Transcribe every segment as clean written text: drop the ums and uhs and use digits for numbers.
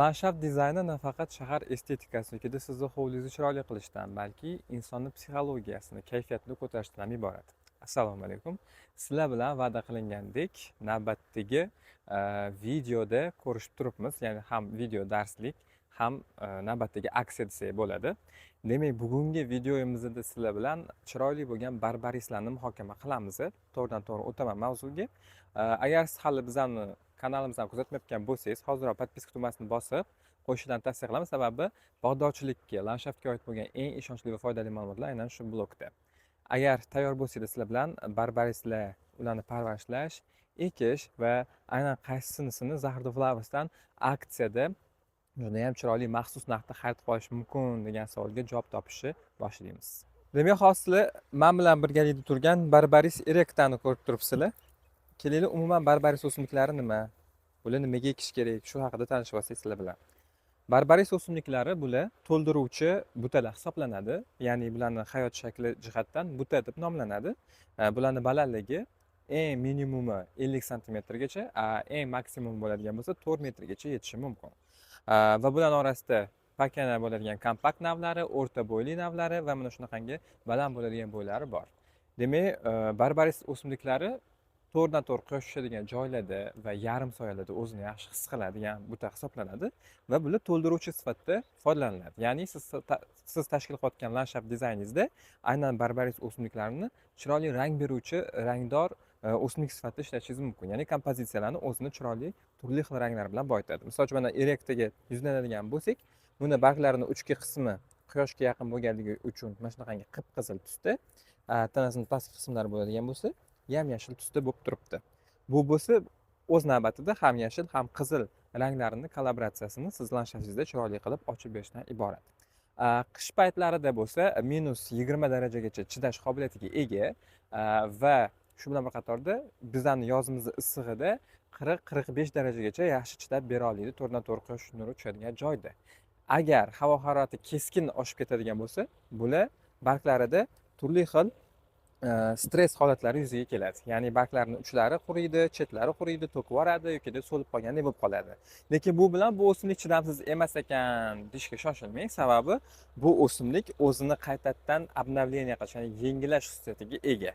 Landshaft dizayni nafaqat shahar estetikasi yoki sizni hovlingizni chiroyli qilishdan, balki insonni psixologiyasini, kayfiyatini ko'tarishdan ham iborat. Assalomu alaykum. Sizlar bilan va'da qilingandek, navbatdagi videoda ko'rishib turibmiz. Ya'ni ham video darslik, ham navbatdagi aksiya desak bo'ladi. Demak, bugungi videomizda sizlar bilan chiroyli bo'lgan barbarislarni muhokama qilamiz. To'g'ridan-to'g'ri o'taman mavzuga. Agar siz hali bizani kanalimizdan kuzatmayotgan bo'lsangiz, hozirroq podpiska tugmasini bosib qo'yishdan tavsiya qilaman. Sababi bog'dorchilikka, landshaftga oid bo'lgan eng ishonchli va foydali ma'lumotlar aynan shu blokda. Agar tayyor bo'lsangiz, sizlar bilan barbarislar, ularni parvarishlash, ekish va aynan qaysinisini Zaharda Flowers'dan aksiyada judayam chiroyli maxsus narxda xarid qilish mumkin degan savolga javob topishni boshlaymiz. Demak, hozir men bilan birgalikda turgan barbaris erektani ko'rib turibsizlar. Kelinglar, umuman barbaris o'simliklari nima? Bular nimaga ekish kerak? Shu haqida tanishib olsak sizlar bilan. Barbaris o'simliklari bular to'ldiruvchi butalar hisoblanadi. Ya'ni bularni hayot shakli jihatdan buta deb nomlanadi. Bularni balandligi eng minimumi 50 santimetrgacha, eng maksimum bo'ladigan bo'lsa 4 metrgacha yetishi mumkin. Va bularning orasida pakana bo'ladigan kompakt navlari, o'rta bo'yli navlari va mana shunaqangi baland bo'ladigan bo'ylari bor. Demak, barbaris o'simliklari to'g'ridan-to'g'ri quyosh tushadigan joylarda va yarim soyalarda o'zini yaxshi his qiladigan buta hisoblanadi va bular to'ldiruvchi sifatida foydalaniladi. Ya'ni siz tashkil qilayotgan landshaft dizayningizda aynan barbaris o'simliklarini chiroyli rang beruvchi, rangdor o'simlik sifatida ishlatishingiz mumkin. Ya'ni kompozitsiyalarni o'zini chiroyli turli xil ranglar bilan boyitadi. Misol uchun mana erektaga yuzlanadigan bo'lsak, buni barglarining uchki qismi quyoshga yaqin bo'lganligi uchun mana shunaqangi qip-qizil tusda, tanasining pastki qismlari bo'ladigan bo'lsa, yam-yashil tusda bo'lib turibdi. Bu bo'lsa o'z navbatida ham yashil, ham qizil ranglarini kollaboratsiyasini siz landshaftingizda chiroyli qilib ochib berishdan iborat. Qish paytlarida bo'lsa -20 darajagacha chidash qobiliyatiga ega va shu bilan bir qatorda bizlarning yozimizni issig'ida 40-45 darajagacha yaxshi chidab bera oladi, to'g'ridan-to'g'ri quyosh nuri tushadigan joyda. Agar havo harorati keskin oshib ketadigan bo'lsa, bular barglarida turli xil stress holatlari yuzaga keladi. Ya'ni barglarning uchlari quriydi, chetlari quriydi, to'kib yuboradi yoki so'lib qolgandek bo'lib qoladi. Lekin bu bilan bu o'simlik chidamsiz emas ekan deyishga shoshilmang, sababi bu o'simlik o'zini qaytadan обновление qilish, ya'ni yangilash xususiyatiga ega.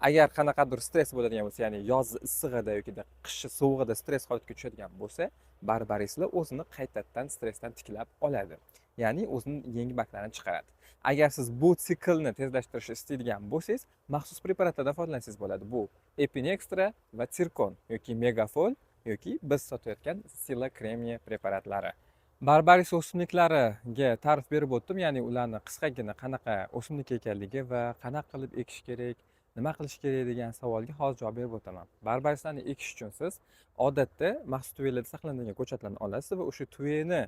Agar qanaqadir stress bo'ladigan bo'lsa, ya'ni yoz issig'ida yoki qish sovug'ida stress holatiga tushadigan bo'lsa, barbarislar o'zini qaytadan stressdan tiklab oladi. Ya'ni o'zining yangi barglarini chiqaradi. Agar siz bu siklni tezlashtirishni istaydigan bo'lsangiz, maxsus preparatlardan foydalansangiz bo'ladi. Bu Epinextra va Zircon yoki Megafol yoki biz sotayotgan Sila Kremniy preparatlari. Barbaris o'simliklariga ta'rif berib o'tdim, ya'ni ularni qisqagina qanaqa o'simlik ekanligi va qanaqa qilib ekish kerak, nima qilish kerak degan savolga hozir javob berib o'taman. Barbarislarni ekish uchun siz odatda maxsus tuyalarda saqlanadigan ko'chatlarni olasiz va o'sha tuyani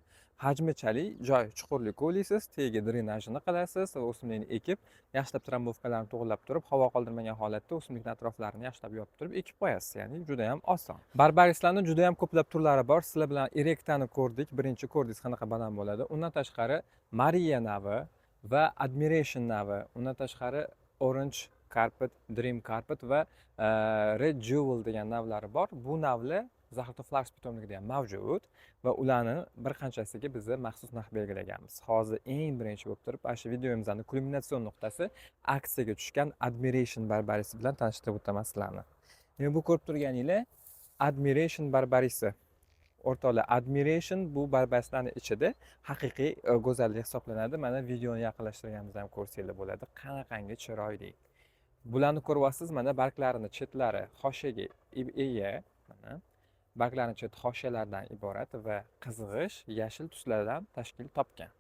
hajmichalik joy chuqurlik o'ylaysiz, tagiga drenajini qilasiz va o'simlikni ekib, yaxshilab tramvovkalarni to'g'irlab turib, havo qoldirmagan holatda o'simlikning atroflarini yaxshilab yopib turib ekib qo'yasiz. Ya'ni juda ham oson. Barbarislarning juda ham ko'plab turlari bor. Sizlar bilan erektani ko'rdik, birinchi ko'rdingiz qanaqa baland bo'ladi. Undan tashqari Maria navi va Admiration navi, undan tashqari Orange Carpet, Dream Carpet va Red Jewel degan navlari bor. Bu navlar Zaharda Flowers pitomligida ham mavjud va ularni bir qanchasiga biz maxsus narx belgilaganmiz. Hozir eng birinchi bo'lib turib, ana shu videomizning kulminatsion nuqtasi aksiyaga tushgan Admiration barbarisi bilan tanishtirib o'taman sizlarni. Men bu ko'rib turganinglar Admiration barbarisi. O'rtoqlar, Admiration bu barbarislarning ichida haqiqiy go'zallik hisoblanadi. Mana videoni yaqinlashtirganimizda ham ko'rsanglar bo'ladi. Qanaqangi chiroyli. Bularni ko'ryapsiz, mana barglarini chetlari hoshiyaga ega, mana barglarning chet hoshiyalardan iborat va qizg'ish yashil tuslardan tashkil topgan.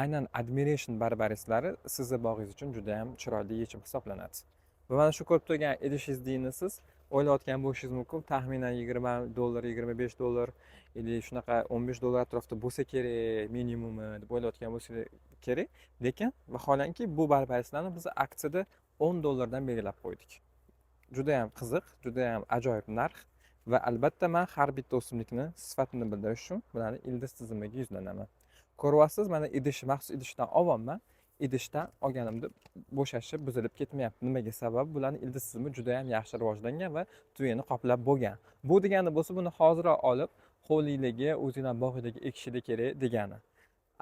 Aynan Admiration barbarislari sizni bog'ingiz uchun juda ham chiroyli yechim hisoblanadi. Va mana shu ko'rib turgan idishingizni siz o'ylayotgan bo'lishingiz mumkin, taxminan $20, $25 yoki shunaqa $15 atrofida bo'lsa kerak, minimumi deb o'ylayotgan bo'lsa kerak. Lekin vaholanki bu barbarislarni biz aksiyada $10 dan belgilab qo'ydik. Juda ham qiziq, juda ham ajoyib narx va albatta men har bitta o'simlikni sifatini bildirish uchun bularni ildiz tizimiga yuzlanaman. Ko'ryapsiz, mana idish, maxsus idishdan olyapman. Idishdan olganimda bo'shashib, buzilib ketmayapti. Nimaga? Sababi bularning ildiz tizimi juda ham yaxshi rivojlangan va tuyani qoplab bo'lgan. Bu degani bo'lsa, buni hoziroq olib hovlidagi o'zinglar bog'idagi ekishida kerak degani.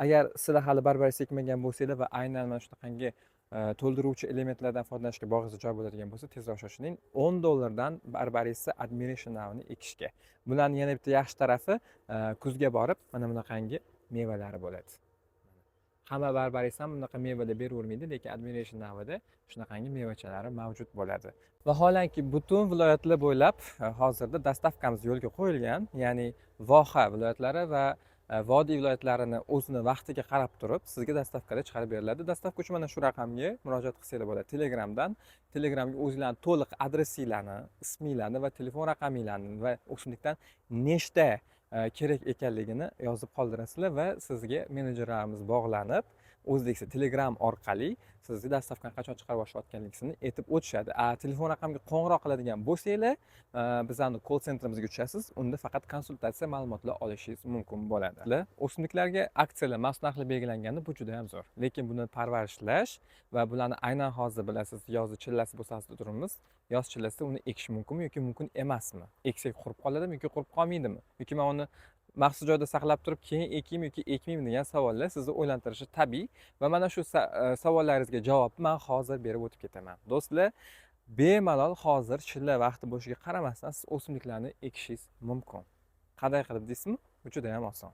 Agar sizlar hali barbaris ekmagan bo'lsanglar va aynan mana shunaqangi to'ldiruvchi elementlardan foydalanishga bog'ingizda joy bo'ladigan bo'lsa, tezroq shoshiling. $10 barbarisni admiration navini ekishga. Bularning yana bitta yaxshi tarafi, kuzga borib mana bunaqangi mevalari bo'ladi. Hamma barbaris ham bunaqa mevada beravermaydi, lekin admiration navida shunaqangi mevachalari mavjud bo'ladi. Vaholanki butun viloyatlar bo'ylab hozirda dastavkamiz yo'lga qo'yilgan, ya'ni voha viloyatlari va vodiy viloyatlarini o'zini vaqtiga qarab turib sizga dastavkada chiqarib beriladi. Dastavka uchun mana shu raqamga murojaat qilsanglar bo'ladi. Telegramga o'zinglarning to'liq adresinglarni, isminglarni va telefon raqaminglarni va o'simlikdan nechta kerak ekanligini yozib qoldirasizlar va sizga menejerlarimiz bog'lanib o'zbekcha telegram orqali sizga dastavkani qachon chiqarib boshlayotganligingizni aytib o'tishadi. Telefon raqamga qo'ng'iroq qiladigan bo'lsanglar, bizning call centrimizga tushasiz. Unda faqat konsultatsiya ma'lumotlar olishingiz mumkin bo'ladi. O'simliklarga aksiyalar mast narxli belgilanganda bu juda ham zo'r. Lekin buni parvarishlash va bularni aynan hozir bilasiz, yozni chillasi bo'lsasida turibmiz. Yoz chillasida uni ekish mumkinmi yoki mumkin emasmi? Eksak qurib qoladimi yoki qurib qolmaydimi? Yoki men uni maxsus joyda saqlab turib keyin ekaymi yoki ekmaymi degan savollar sizni o'ylantirishi tabiiy va mana shu savollaringizga javobni men hozir berib o'tib ketaman. Do'stlar, bemalol hozir chilla vaqti bo'lishiga qaramasdan siz o'simliklarni ekishingiz mumkin. Qanday qilib deysizmi? Bu juda ham oson.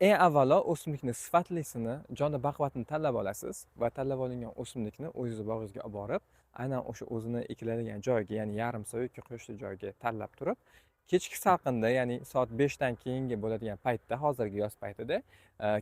Eng avvalo o'simlikni sifatlisini, joni baquvvatini tanlab olasiz va tanlab olingan o'simlikni o'zingiz bog'ingizga olib borib, aynan o'sha o'zini ekiladigan joyga, ya'ni yarim soat yoki quyoshli joyga tanlab turib, kechki salqinda, ya'ni soat 5 dan keyingi bo'ladigan paytda, hozirgi yoz paytida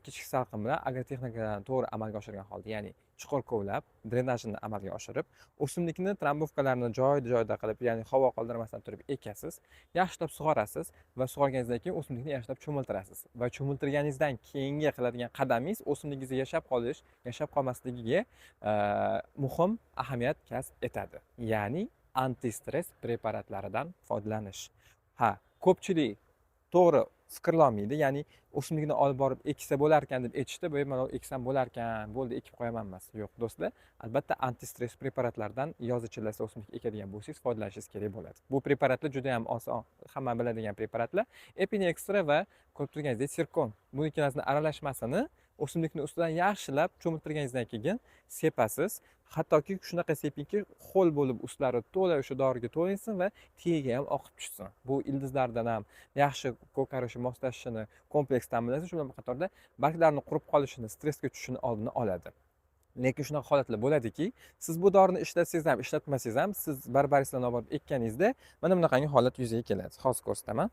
kechki salqin bilan agrotexnikalarni to'g'ri amalga oshirgan holda, ya'ni chuqur kovlab, drenajini amalga oshirib, o'simlikni trambovkalarini joyida qilib, ya'ni havo qoldirmasdan turib ekasiz, yaxshilab sug'orasiz va sug'organingizdan keyin o'simlikni yaxshilab cho'miltirasiz. Va cho'miltirganingizdan keyingi qiladigan qadamingiz o'simligingizga yashab qolish, yashab qolmasligiga muhim ahamiyat kasb etadi. Ya'ni anti-stress preparatlaridan foydalanish. Ko'pchilik to'g'ri fikrlolmaydi, ya'ni o'simlikni olib borib eksa bo'larkan deb aytishdi, bemalol eksam bo'larkan, bo'ldi ekib qo'yaman emas. Yo'q do'stlar, albatta anti-stress preparatlaridan yoz chillasida o'simlik ekadigan bo'lsangiz foydalanishingiz kerak bo'ladi. Bu preparatlar juda ham oson, hamma biladigan preparatlar. Epinextra va ko'rib turganingizdek Sirkon. Bu ikkalasining aralashmasini o'simlikni ustidan yaxshilab cho'miltirganingizdan keyin sepasiz. Hattoki shunaqa sepingki, ho'l bo'lib ustlari to'la o'sha doriga to'linsin va tagiga ham oqib tushsin. Bu ildizlardan ham yaxshi ko'karishi, moslashishini kompleks ta'minlaydi. Shu bilan qatorda barglarni qurib qolishini, stressga tushishini oldini oladi. Lekin shunaqa holatlar bo'ladiki, siz bu dorini ishlatsangiz ham, ishlatmasangiz ham, siz barbarislarni olib borib ekkaningizda mana bunaqangi holat yuzaga keladi. Hozir ko'rsataman.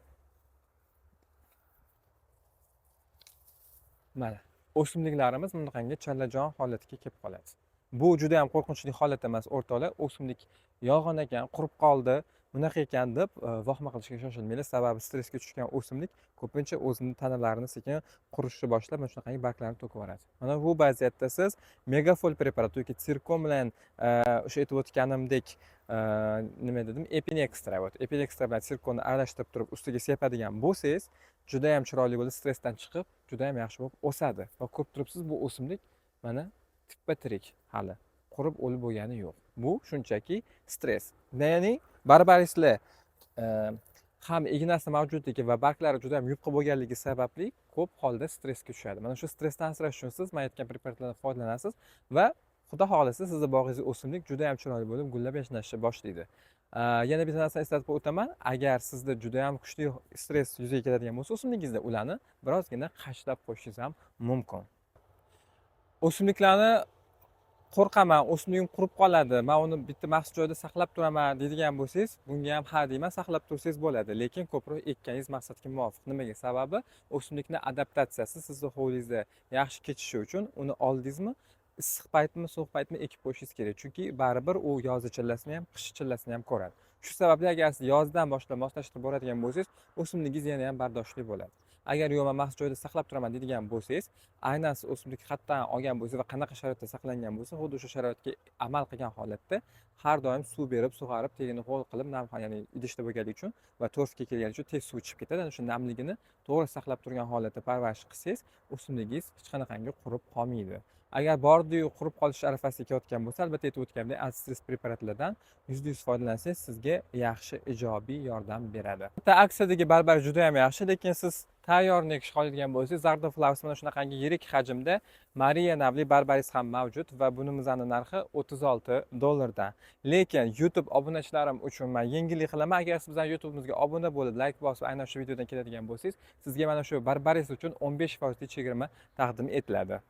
Mana o'simliklarimiz bunaqangi challajon holatga kelib qoladi. Bu juda ham qo'rqinchli holat emas, o'rtoqlar. O'simlik yog'on ekan, qurib qoldi, bunaqa ekan deb vahima qilishga shoshilmanglar. Sababi stressga tushgan o'simlik ko'pincha o'zini tanalarini sekin qurishni boshlab, mana shunaqangi barglarni to'kib yuboradi. Mana bu vaziyatda siz Megafol preparat yoki Sirkon bilan o'sha aytib o'tganimdek nima dedim, Epinextra bilan Sirkonni aralashtirib turib ustiga sepadigan bo'lsangiz, juda ham chiroyli bo'lib, stressdan chiqib, juda ham yaxshi bo'lib o'sadi. Va ko'rib turibsiz, bu o'simlik mana tippa tirik, hali qurib o'lib bo'lgani yo'q. Bu shunchaki stress. Ya'ni barbarislar ham ignasi mavjudligi va barglari juda ham yupqa bo'lganligi sababli ko'p holda stressga tushadi. Mana shu stressdan asrash uchun siz men aytgan preparatlardan foydalanasiz va xudo xohlasa sizni bog'ingizda o'simlik juda ham chiroyli bo'lib, gullab yashnashni boshlaydi. Yana bitta narsani eslatib o'taman, agar sizda juda ham kuchli stress yuzaga keladigan bo'lsa, o'simligingizda ularni birozgina qashlab qo'yishingiz ham mumkin. O'simliklarni qo'rqaman, o'simligim qurib qoladi, men uni bitta maxsus joyda saqlab turaman deydigan bo'lsangiz, bunga ham ha deyman, saqlab tursangiz bo'ladi, lekin ko'proq ekkaningiz maqsadga muvofiq. Nimaga? Sababi o'simlikni adaptatsiyasi sizni hovlingizda yaxshi kechishi uchun uni oldingizmi, issiq paytmi, sovuq paytmi ekib qo'yishingiz kerak. Chunki baribir u yoz chillasini ham, qish chillasini ham ko'radi. Shu sababli agar siz yozdan boshlab moslashtirib boradigan bo'lsangiz, o'simligingiz yana ham bardoshli bo'ladi. Agar yo'q, men maxsus joyda saqlab turaman deydigan bo'lsangiz, aynan siz o'simlik xatdan olgan bo'lsangiz va qanaqa sharoitda saqlangan bo'lsa, xuddi o'sha sharoitga amal qilgan holatda har doim suv berib, sug'arib, tagini ho'l qilib, ya'ni idishda bo'lganligi uchun va torfga kelgani uchun tez suv ichib ketadi. O'sha namligini to'g'ri saqlab turgan holatda parvarish qilsangiz, o'simligingiz hech qanaqangi qurib qolmaydi. Agar bordi-yu qurib qolish arafasida ketayotgan bo'lsa, albatta aytib o'tganimdek, antistres preparatlardan %100 foydalansangiz sizga yaxshi ijobiy yordam beradi. Bitta aksiyadagi barbari juda ham yaxshi, lekin siz tayyorni ekishga oladigan bo'lsangiz, Zarda Flowers mana shunaqangi yirik hajmda Maria navli barbaris ham mavjud va bunimizni narxi $36 dan. Lekin YouTube obunachilarim uchun men yengillik qilaman. Agar siz bizning YouTube'imizga obuna bo'lib, like bosib, aynan shu videodan keladigan bo'lsangiz, sizga mana shu barbaris uchun 15% chegirma taqdim etiladi.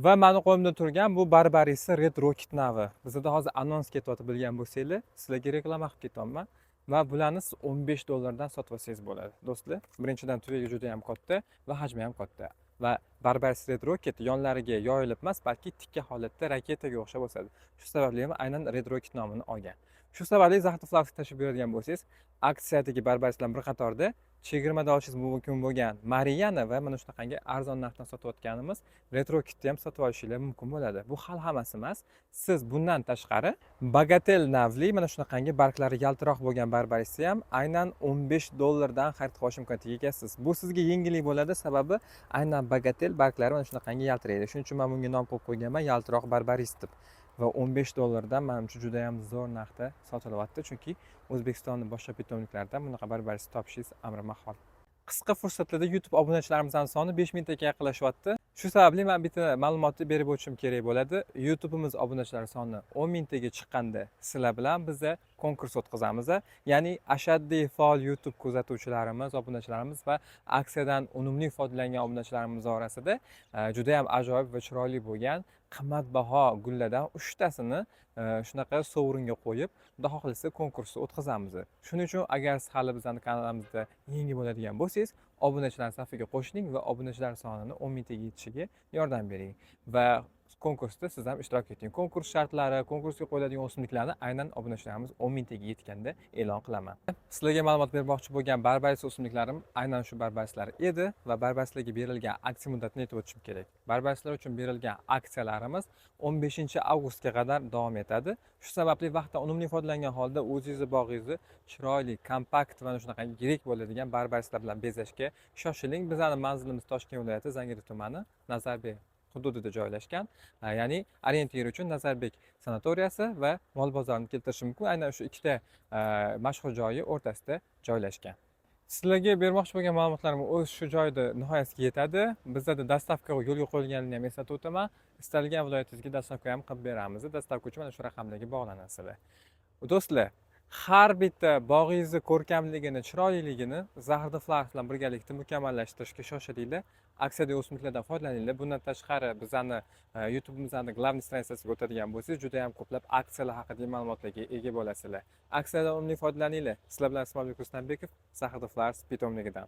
Va meni qo'limda turgan bu barbarisni Red Rocket navi. Bizda hozir anons ketyapti, bilgan bo'lsanglar, sizlarga reklama qilib ketaman. Va bularni siz $15dan sotib olsangiz bo'ladi. Do'stlar, birinchidan tuvagi juda ham katta va hajmi ham katta. Va barbaris Red Rocket yonlariga yoyilib emas, balki tikka holatda raketaga o'xshab o'sadi. Shu sababli ham aynan Red Rocket nomini olgan. Shu sababli Zarda Flowersga tashrif buyuradigan bo'lsangiz, aksiyadagi barbarislar bir qatorda chegirmada olishingiz mumkin bo'lgan Mariana va mana shunaqangi arzon narxdan sotayotganimiz Red Rocketni ham sotib olishingiz mumkin bo'ladi. Bu hali hammasi emas. Siz bundan tashqari Bagatel navli mana shunaqangi barglari yaltiroq bo'lgan barbarisni ham aynan $15dan xarid qilish imkoniyatiga egasiz. Bu sizga yengillik bo'ladi, sababi aynan Bagatel barglari mana shunaqangi yaltiraydi. Shuning uchun men bunga nom qo'yib qo'yganman, yaltiroq barbaris deb. Va $15dan menimcha juda ham zo'r narxda sotilyapti, chunki O'zbekistonning boshqa pitomniklarida bunaqa barbaris topishingiz amri mahol. Qisqa fursatlarda YouTube obunachilarimizning soni 5000 taga yaqinlashyapti. Shu sababli men bitta ma'lumotni berib o'tishim kerak bo'ladi. YouTube'imiz obunachilari soni 10 taga chiqqanda sizlar bilan biz konkurs o'tkazamiz. Ya'ni ashaddiy faol YouTube kuzatuvchilarimiz, obunachilarimiz va aksiyadan unumli foydalangan obunachilarimiz orasida juda ham ajoyib va chiroyli bo'lgan qimmatbaho gullardan 3 tasini shunaqa sovringa qo'yib, xudo xohlasa konkursni o'tkazamiz. Shuning uchun agar siz hali bizning kanalimizda yangi bo'ladigan bo'lsangiz, obunachilar safiga qo'shiling va obunachilar sonini 10 taga yetishiga yordam bering va konkursda siz ham ishtirok eting. Konkurs shartlari, konkursga qo'yiladigan o'simliklarni aynan obunachilarimiz 10 taga yetganda e'lon qilaman. Sizlarga ma'lumot bermoqchi bo'lgan barbaris o'simliklarim aynan shu barbarislar edi va barbarislarga berilgan aksiya muddatini aytib o'tishim kerak. Barbarislar uchun berilgan aksiyalarimiz 15-avgustga qadar davom etadi. Shu sababli vaqtdan unumli foydalangan holda o'zingizni bog'ingizni chiroyli, kompakt va shunaqa yirik bo'ladigan barbarislar bilan bezashga shoshiling. Bizning manzilimiz Toshkent viloyati Zangiota tumani, Nazarbek hududida joylashgan. Ya'ni orientir uchun Nazarbek sanatoriyasi va mol bozorini keltirish mumkin. Aynan shu ikkita mashhur joyi o'rtasida joylashgan. Sizlarga bermoqchi bo'lgan ma'lumotlarim o'z shu joyda nihoyasiga yetadi. Bizda dastavka yo'lga qo'yilganini ham eslatib o'taman. Istalgan viloyatingizga dastavka ham qilib beramiz. Dastavka uchun mana shu raqamlarga bog'lanasizlar. Do'stlar, har bitta bog'ingizni ko'rkamligini, chiroyliligini Zarda Flowers bilan birgalikda mukammallashtirishga shoshilinglar. Aksiyadagi o'simliklardan foydalaninglar. Bundan tashqari bizning YouTube'imizning glavniy stranitsasiga o'tadigan bo'lsangiz, juda ham ko'plab aksiyalar haqidagi ma'lumotlarga ega bo'lasizlar. Aksiyadan unumli foydalaninglar. Sizlar bilan Ismoilbek Ruslanbekov, Zarda Flowers pitomnikidan.